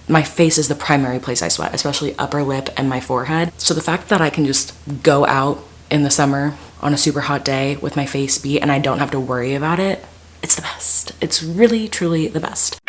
my face is the primary place I sweat, especially upper lip and my forehead. So the fact that I can just go out in the summer on a super hot day with my face beat and I don't have to worry about it, it's the best. It's really, truly the best.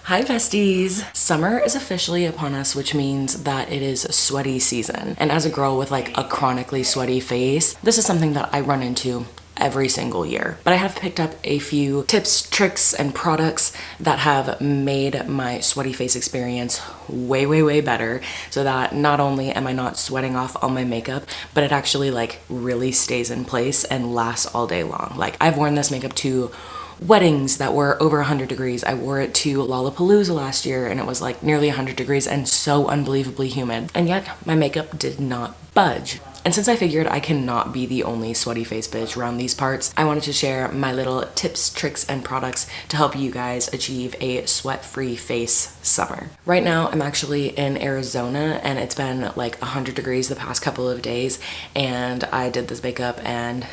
Hi besties! Summer is officially upon us, which means that it is sweaty season. And as a girl with like a chronically sweaty face, this is something that I run into every single year. But I have picked up a few tips, tricks, and products that have made my sweaty face experience way, way, way better, so that not only am I not sweating off all my makeup, but it actually like really stays in place and lasts all day long. Like, I've worn this makeup to weddings that were over 100 degrees. I wore it to Lollapalooza last year and it was like nearly 100 degrees and so unbelievably humid. And yet my makeup did not budge. And since I figured I cannot be the only sweaty face bitch around these parts, I wanted to share my little tips, tricks, and products to help you guys achieve a sweat-free face summer. Right now, I'm actually in Arizona and it's been like 100 degrees the past couple of days, and I did this makeup and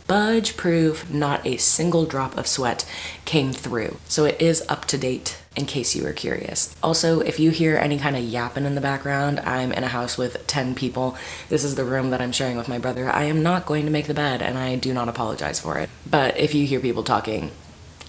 budge proof, not a single drop of sweat came through. So it is up to date, in case you were curious. Also, if you hear any kind of yapping in the background, I'm in a house with 10 people. This is the room that I'm sharing with my brother. I am not going to make the bed and I do not apologize for it. But if you hear people talking,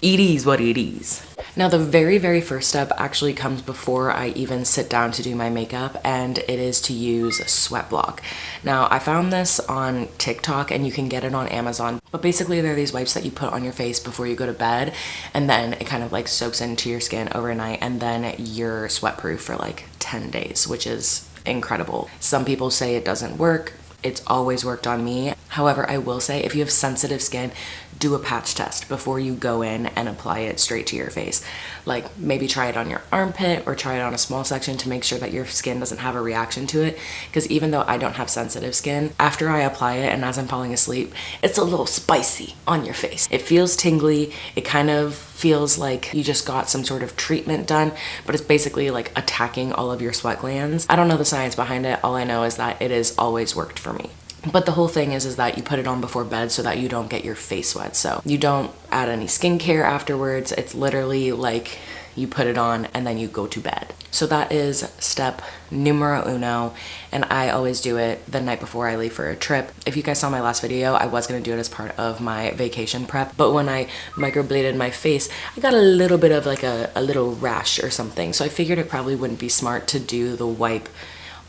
it is what it is. Now, the very, very first step actually comes before I even sit down to do my makeup, and it is to use Sweat Block. Now, I found this on TikTok and you can get it on Amazon, but basically they're these wipes that you put on your face before you go to bed, and then it kind of like soaks into your skin overnight, and then you're sweat proof for like 10 days, which is incredible. Some people say it doesn't work. It's always worked on me. However, I will say if you have sensitive skin, do a patch test before you go in and apply it straight to your face. Like, maybe try it on your armpit or try it on a small section to make sure that your skin doesn't have a reaction to it. Because even though I don't have sensitive skin, after I apply it and as I'm falling asleep, it's a little spicy on your face. It feels tingly. It kind of feels like you just got some sort of treatment done, but it's basically like attacking all of your sweat glands. I don't know the science behind it. All I know is that it has always worked for me. But the whole thing is that you put it on before bed so that you don't get your face wet. So you don't add any skincare afterwards. It's literally like you put it on and then you go to bed. So that is step numero uno, and I always do it the night before I leave for a trip. If you guys saw my last video, I was gonna do it as part of my vacation prep, but when I microbladed my face, I got a little bit of like a little rash or something. So I figured it probably wouldn't be smart to do the wipe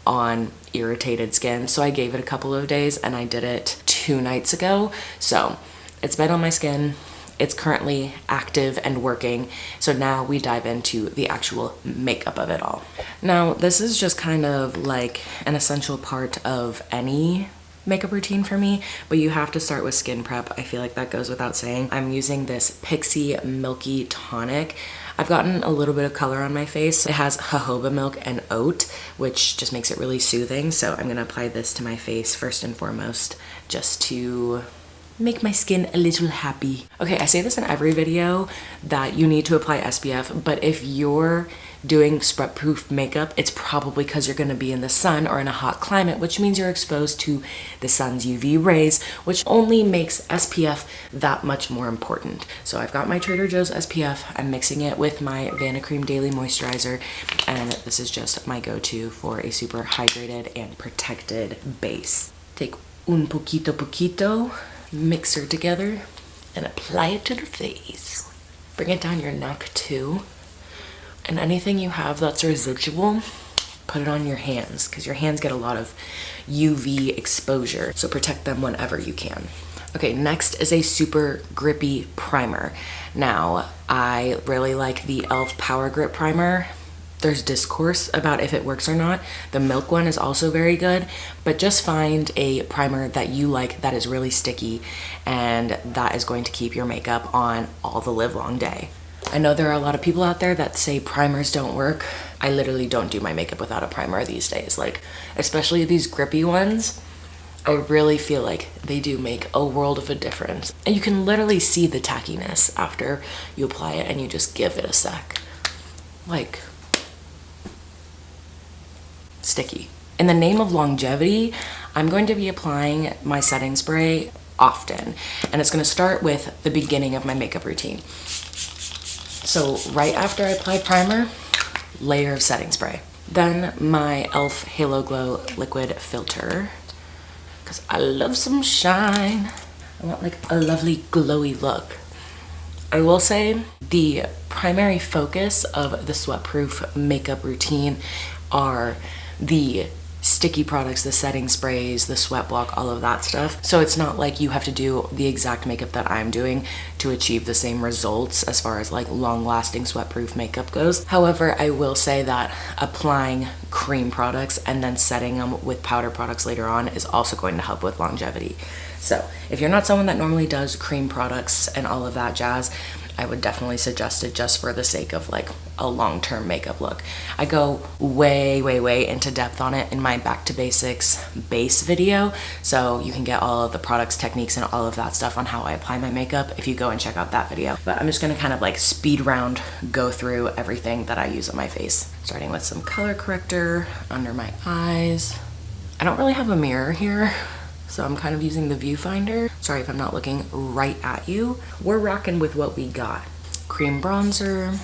on irritated skin. So I gave it a couple of days and I did it 2 nights ago. So it's been on my skin. It's currently active and working. So now we dive into the actual makeup of it all. Now, this is just kind of like an essential part of any makeup routine for me, but you have to start with skin prep. I feel like that goes without saying. I'm using this Pixie Milky Tonic. I've gotten a little bit of color on my face. It has jojoba milk and oat, which just makes it really soothing. So I'm gonna apply this to my face first and foremost, just to make my skin a little happy. Okay, I say this in every video that you need to apply SPF, but if you're doing sweat proof makeup, it's probably because you're gonna be in the sun or in a hot climate, which means you're exposed to the sun's UV rays, which only makes SPF that much more important. So I've got my Trader Joe's SPF, I'm mixing it with my Vanicream Daily Moisturizer, and this is just my go-to for a super hydrated and protected base. Take un poquito, mix her together, and apply it to the face. Bring it down your neck too. And anything you have that's residual, put it on your hands, because your hands get a lot of UV exposure, so protect them whenever you can. Okay, next is a super grippy primer. Now, I really like the e.l.f. Power Grip Primer. There's discourse about if it works or not. The milk one is also very good, but just find a primer that you like that is really sticky and that is going to keep your makeup on all the live long day. I know there are a lot of people out there that say primers don't work. I literally don't do my makeup without a primer these days. Like, especially these grippy ones, I really feel like they do make a world of a difference. And you can literally see the tackiness after you apply it and you just give it a sec. Like, sticky. In the name of longevity, I'm going to be applying my setting spray often. And it's gonna start with the beginning of my makeup routine. So right after I apply primer, layer of setting spray. Then my e.l.f. Halo Glow Liquid Filter, because I love some shine. I want like a lovely glowy look. I will say the primary focus of the sweatproof makeup routine are the sticky products, the setting sprays, the sweat block, all of that stuff. So it's not like you have to do the exact makeup that I'm doing to achieve the same results as far as like long-lasting sweatproof makeup goes. However, I will say that applying cream products and then setting them with powder products later on is also going to help with longevity. So if you're not someone that normally does cream products and all of that jazz, I would definitely suggest it just for the sake of like a long-term makeup look. I go way into depth on it in my Back to Basics base video, so you can get all of the products, techniques, and all of that stuff on how I apply my makeup if you go and check out that video. But I'm just gonna kind of like speed round go through everything that I use on my face, starting with some color corrector under my eyes. I don't really have a mirror here, so I'm kind of using the viewfinder. Sorry if I'm not looking right at you. We're rocking with what we got. Cream bronzer.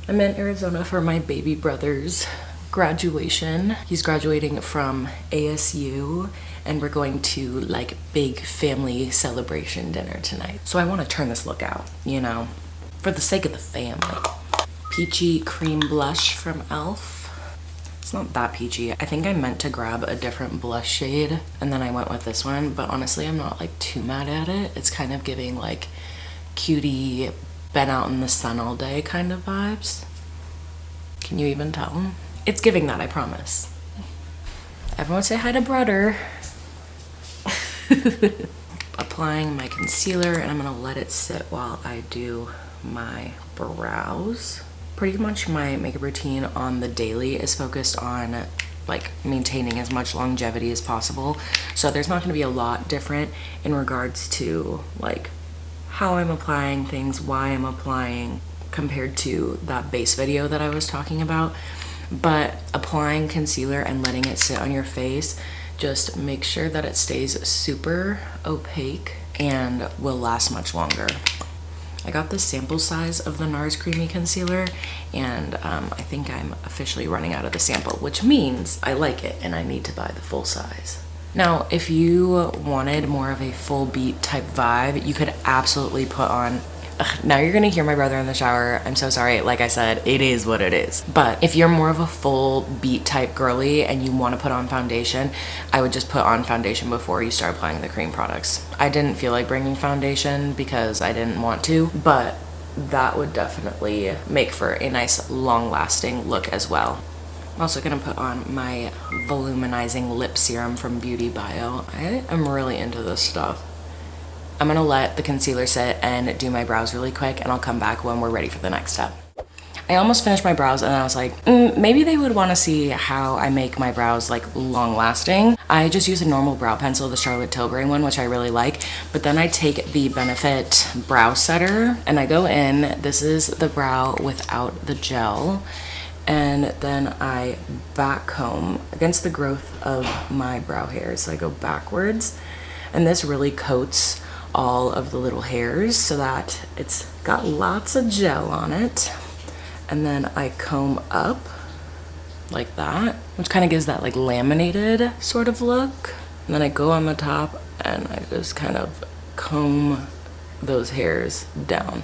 I'm in Arizona for my baby brother's graduation. He's graduating from ASU and we're going to like big family celebration dinner tonight. So I want to turn this look out, you know, for the sake of the family. Peachy cream blush from e.l.f. It's not that peachy. I think I meant to grab a different blush shade and then I went with this one, but honestly I'm not like too mad at it. It's kind of giving like cutie, been out in the sun all day kind of vibes. Can you even tell? It's giving that, I promise. Everyone say hi to brother. Applying my concealer and I'm gonna let it sit while I do my brows. Pretty much my makeup routine on the daily is focused on like maintaining as much longevity as possible. So there's not gonna be a lot different in regards to like how I'm applying things, why I'm applying, compared to that base video that I was talking about. But applying concealer and letting it sit on your face, just make sure that it stays super opaque and will last much longer. I got the sample size of the NARS Creamy Concealer and I think I'm officially running out of the sample, which means I like it and I need to buy the full size. Now, if you wanted more of a full beat type vibe, you could absolutely put on, now you're gonna hear my brother in the shower. I'm so sorry. Like I said, it is what it is. But if you're more of a full beat type girly and you want to put on foundation, I would just put on foundation before you start applying the cream products. I didn't feel like bringing foundation because I didn't want to, but that would definitely make for a nice long-lasting look as well. I'm also gonna put on my voluminizing lip serum from Beauty Bio. I am really into this stuff. I'm gonna let the concealer sit and do my brows really quick and I'll come back when we're ready for the next step. I almost finished my brows and I was like, maybe they would wanna see how I make my brows like long lasting. I just use a normal brow pencil, the Charlotte Tilbury one, which I really like. But then I take the Benefit brow setter and I go in, this is the brow without the gel. And then I back comb against the growth of my brow hairs. So I go backwards and this really coats all of the little hairs so that it's got lots of gel on it. And then I comb up like that, which kind of gives that like laminated sort of look. And then I go on the top and I just kind of comb those hairs down.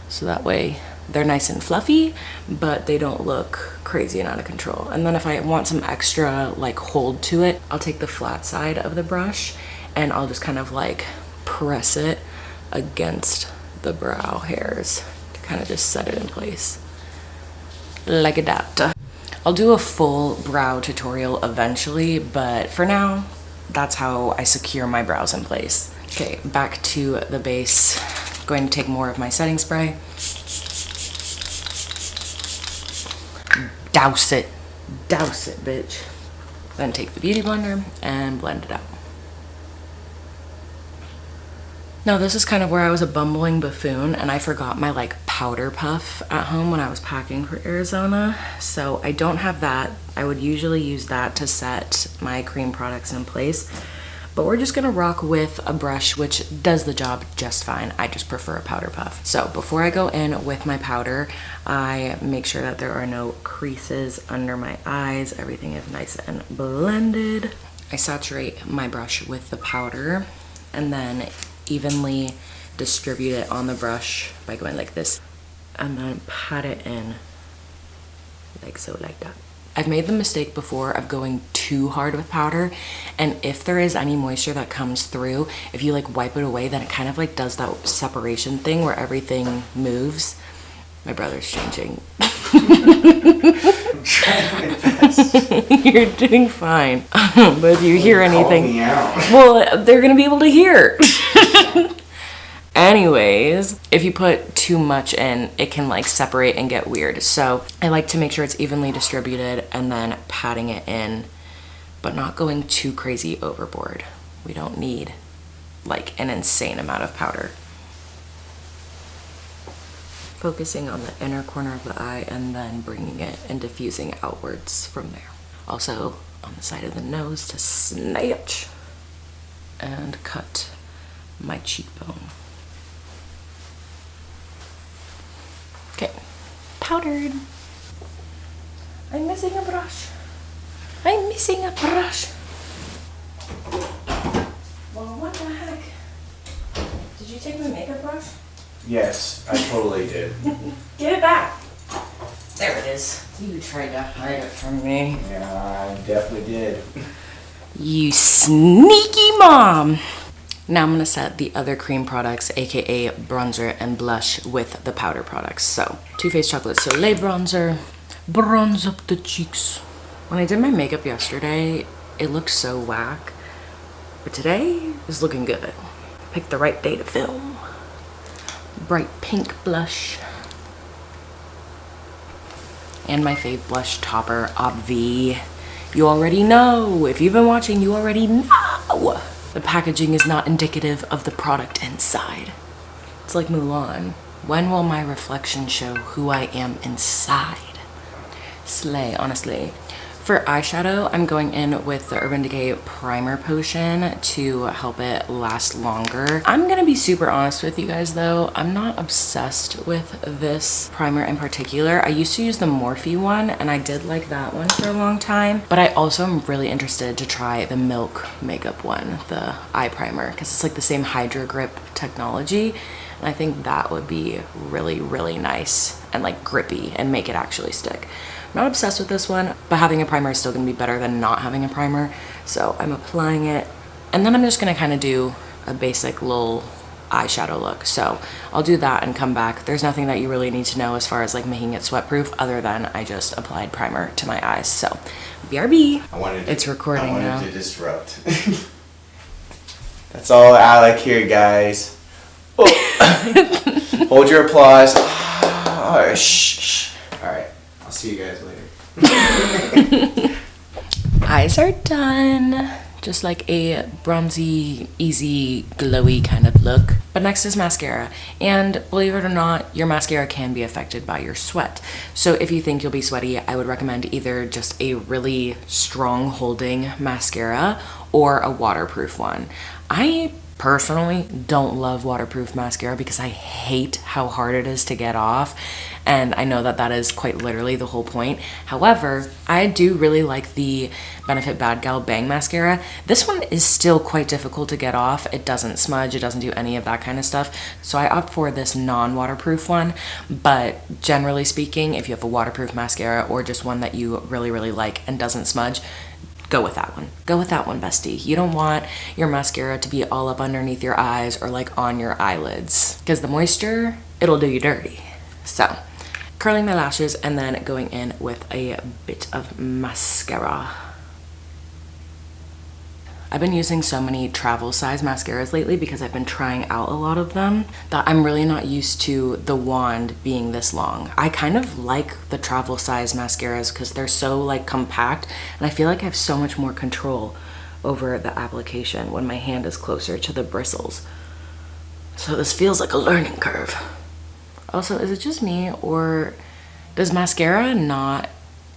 So that way they're nice and fluffy, but they don't look crazy and out of control. And then if I want some extra like hold to it, I'll take the flat side of the brush and I'll just kind of like press it against the brow hairs to kind of just set it in place like that. I'll do a full brow tutorial eventually, but for now, that's how I secure my brows in place. Okay, back to the base. Going to take more of my setting spray. Douse it, bitch. Then take the Beauty Blender and blend it out. Now this is kind of where I was a bumbling buffoon and I forgot my like powder puff at home when I was packing for Arizona. So I don't have that. I would usually use that to set my cream products in place. But we're just gonna rock with a brush which does the job just fine. I just prefer a powder puff. So before I go in with my powder, I make sure that there are no creases under my eyes. Everything is nice and blended. I saturate my brush with the powder and then evenly distribute it on the brush by going like this and then pat it in like so, like that. I've made the mistake before of going too hard with powder, and if there is any moisture that comes through, if you like wipe it away, then it kind of like does that separation thing where everything moves. My brother's changing. You're doing fine. But if you hear anything, well, they're gonna be able to hear. Anyways, if you put too much in, it can like separate and get weird. So I like to make sure it's evenly distributed and then patting it in, but not going too crazy overboard. We don't need like an insane amount of powder. Focusing on the inner corner of the eye and then bringing it and diffusing outwards from there. Also on the side of the nose to snatch and cut my cheekbone. Okay, powdered. I'm missing a brush. I'm missing a brush. Well, what the heck? Did you take my makeup brush? Yes, I totally did. Give it back. There it is. You tried to hide it from me. Yeah, I definitely did. You sneaky mom. Now I'm gonna set the other cream products, aka bronzer and blush, with the powder products. So, Too Faced Chocolate Soleil bronzer, bronze up the cheeks. When I did my makeup yesterday, it looked so whack, but today is looking good. Picked the right day to film. Bright pink blush. And my fave blush topper, Obvi. You already know. If you've been watching, you already know. The packaging is not indicative of the product inside. It's like Mulan. When will my reflection show who I am inside? Slay, honestly. For eyeshadow, I'm going in with the Urban Decay Primer Potion to help it last longer. I'm gonna be super honest with you guys though. I'm not obsessed with this primer in particular. I used to use the Morphe one and I did like that one for a long time, but I also am really interested to try the Milk makeup one, the eye primer, because it's like the same Hydro Grip technology. And I think that would be really, really nice and like grippy and make it actually stick. Not obsessed with this one, but having a primer is still gonna be better than not having a primer. So I'm applying it, and then I'm just gonna kind of do a basic little eyeshadow look. So I'll do that and come back. There's nothing that you really need to know as far as like making it sweat proof other than I just applied primer to my eyes. So BRB. It's recording now. I wanted to disrupt. That's all Alec here, guys. Oh. Hold your applause. Oh, shh. All right. I'll see you guys later. Eyes are done. Just like a bronzy, easy, glowy kind of look. But next is mascara. And believe it or not, your mascara can be affected by your sweat. So if you think you'll be sweaty, I would recommend either just a really strong holding mascara or a waterproof one. I personally don't love waterproof mascara because I hate how hard it is to get off, and I know that that is quite literally the whole point. However, I do really like the Benefit Bad Gal Bang mascara. This one is still quite difficult to get off. It doesn't smudge, it doesn't do any of that kind of stuff, so I opt for this non-waterproof one. But generally speaking, if you have a waterproof mascara or just one that you really, really like and doesn't smudge, go with that one. Go with that one, bestie. You don't want your mascara to be all up underneath your eyes or like on your eyelids, because the moisture, it'll do you dirty. So, curling my lashes and then going in with a bit of mascara. I've been using so many travel size mascaras lately because I've been trying out a lot of them that I'm really not used to the wand being this long. I kind of like the travel size mascaras because they're so like compact, and I feel like I have so much more control over the application when my hand is closer to the bristles. So this feels like a learning curve. Also, is it just me, or does mascara not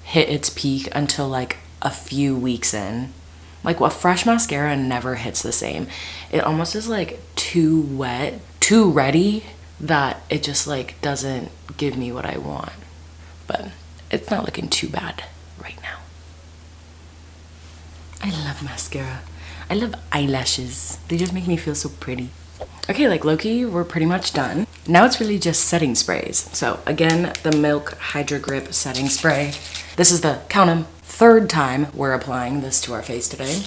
hit its peak until like a few weeks in? Like, a fresh mascara never hits the same. It almost is like too wet, too ready, that it just like doesn't give me what I want. But it's not looking too bad right now. I love mascara. I love eyelashes. They just make me feel so pretty. Okay, like low-key, we're pretty much done. Now it's really just setting sprays. So again, the Milk Hydro Grip setting spray. This is the, count 'em, 3rd time we're applying this to our face today.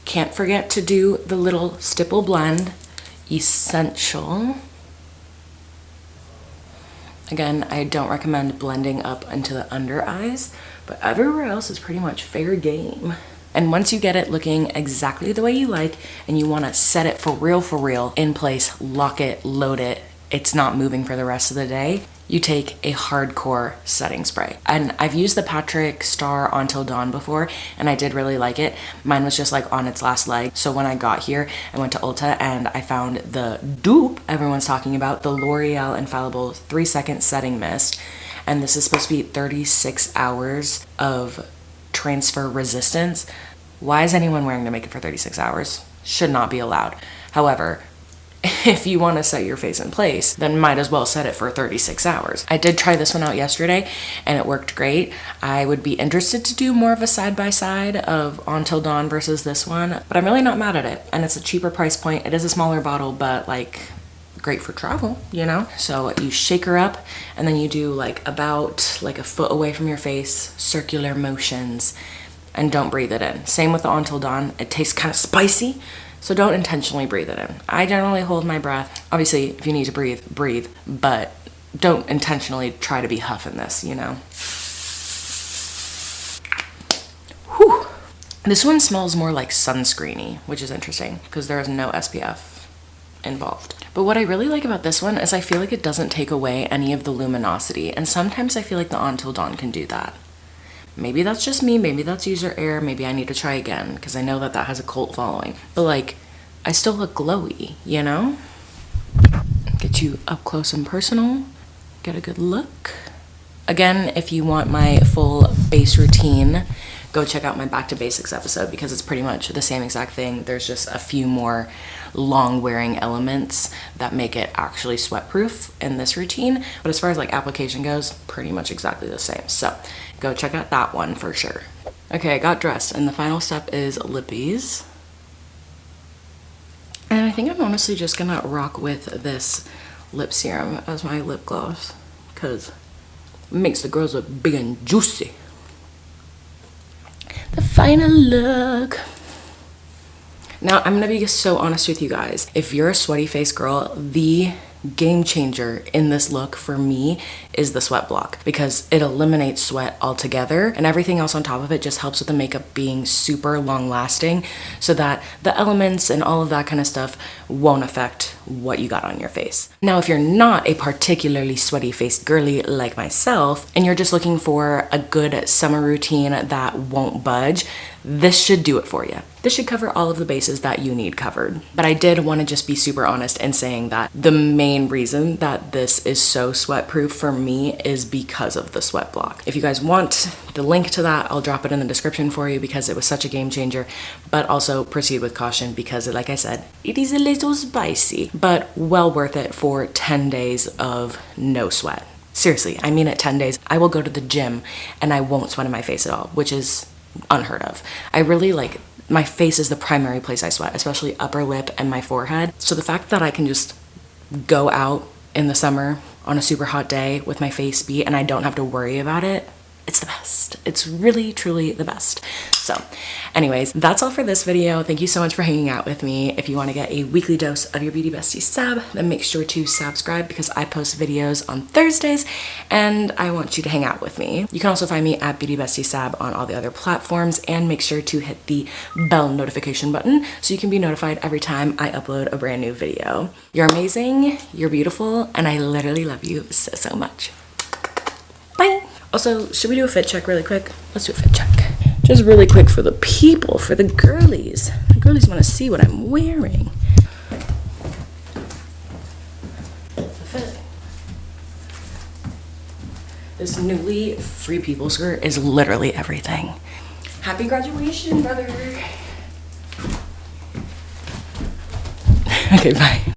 Can't forget to do the little stipple blend. Essential. Again, I don't recommend blending up into the under eyes, but everywhere else is pretty much fair game. And once you get it looking exactly the way you like, and you want to set it for real in place, lock it, load it, it's not moving for the rest of the day, you take a hardcore setting spray. And I've used the Patrick Star Until Dawn before, and I did really like it. Mine was just like on its last leg. So when I got here, I went to Ulta and I found the dupe everyone's talking about, the L'Oreal Infallible 3-second setting mist. And this is supposed to be 36 hours of transfer resistance. Why is anyone wearing their makeup for 36 hours? Should not be allowed. However, if you want to set your face in place, then might as well set it for 36 hours. I did try this one out yesterday and it worked great. I would be interested to do more of a side-by-side of Until Dawn versus this one, but I'm really not mad at it. And it's a cheaper price point. It is a smaller bottle, but like great for travel, you know? So you shake her up and then you do like about like a foot away from your face, circular motions, and don't breathe it in. Same with the Until Dawn. It tastes kind of spicy, so don't intentionally breathe it in. I generally hold my breath. Obviously, if you need to breathe, breathe, but don't intentionally try to be huffing this, you know? Whew. This one smells more like sunscreeny, which is interesting because there is no SPF involved. But what I really like about this one is I feel like it doesn't take away any of the luminosity, and sometimes I feel like the Until Dawn can do that. Maybe that's just me, maybe that's user error, maybe I need to try again, because I know that that has a cult following. But like, I still look glowy, you know? Get you up close and personal, get a good look. Again, if you want my full base routine, go check out my Back to Basics episode, because it's pretty much the same exact thing. There's just a few more long wearing elements that make it actually sweat proof in this routine. But as far as like application goes, pretty much exactly the same. So go check out that one for sure. Okay, I got dressed and the final step is lippies. And I think I'm honestly just gonna rock with this lip serum as my lip gloss, because it makes the girls look big and juicy. The final look. Now, I'm gonna be so honest with you guys. If you're a sweaty face girl, the game changer in this look for me is the sweat block, because it eliminates sweat altogether, and everything else on top of it just helps with the makeup being super long lasting, so that the elements and all of that kind of stuff won't affect what you got on your face. Now, if you're not a particularly sweaty faced girly like myself, and you're just looking for a good summer routine that won't budge, this should do it for you. This should cover all of the bases that you need covered. But I did want to just be super honest in saying that the main reason that this is so sweat proof for me is because of the sweat block. If you guys want the link to that, I'll drop it in the description for you, because it was such a game changer. But also proceed with caution, because like I said, it is a little spicy, but well worth it for 10 days of no sweat. Seriously, I mean it, 10 days. I will go to the gym and I won't sweat in my face at all, which is unheard of. I really like, my face is the primary place I sweat, especially upper lip and my forehead. So the fact that I can just go out in the summer on a super hot day with my face beat and I don't have to worry about it, it's the best. It's really, truly the best. So anyways, that's all for this video. Thank you so much for hanging out with me. If you want to get a weekly dose of your beauty bestie sab, then make sure to subscribe, because I post videos on Thursdays and I want you to hang out with me. You can also find me at Beauty Bestie Sab on all the other platforms, and make sure to hit the bell notification button so you can be notified every time I upload a brand new video. You're amazing, you're beautiful, and I literally love you so, so much. Bye. Also, should we do a fit check really quick? Let's do a fit check. Just really quick for the people, for the girlies. The girlies want to see what I'm wearing. The fit. This newly free people skirt is literally everything. Happy graduation, brother. Okay, bye.